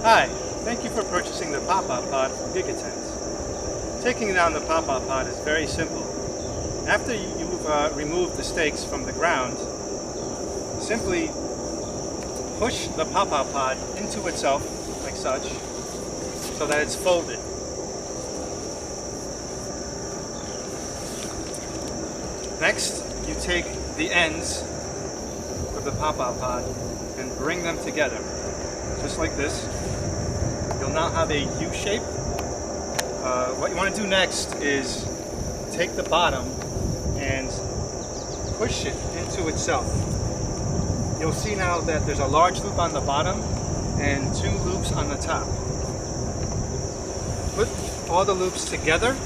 Hi, thank you for purchasing the pop-up pod from GigaTent. Taking down the pop-up pod is very simple. After you've removed the stakes from the ground, simply push the pop-up pod into itself, like such, so that it's folded. Next, you take the ends of the pop-up pod and bring them together, just like this. You'll now have a U shape. What you want to do next is take the bottom and push it into itself. You'll see now that there's a large loop on the bottom and 2 loops on the top. Put all the loops together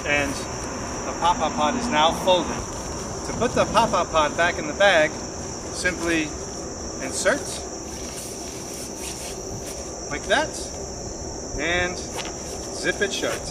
and the pop-up pod is now folded. To put the pop-up pod back in the bag, simply insert like that and zip it shut.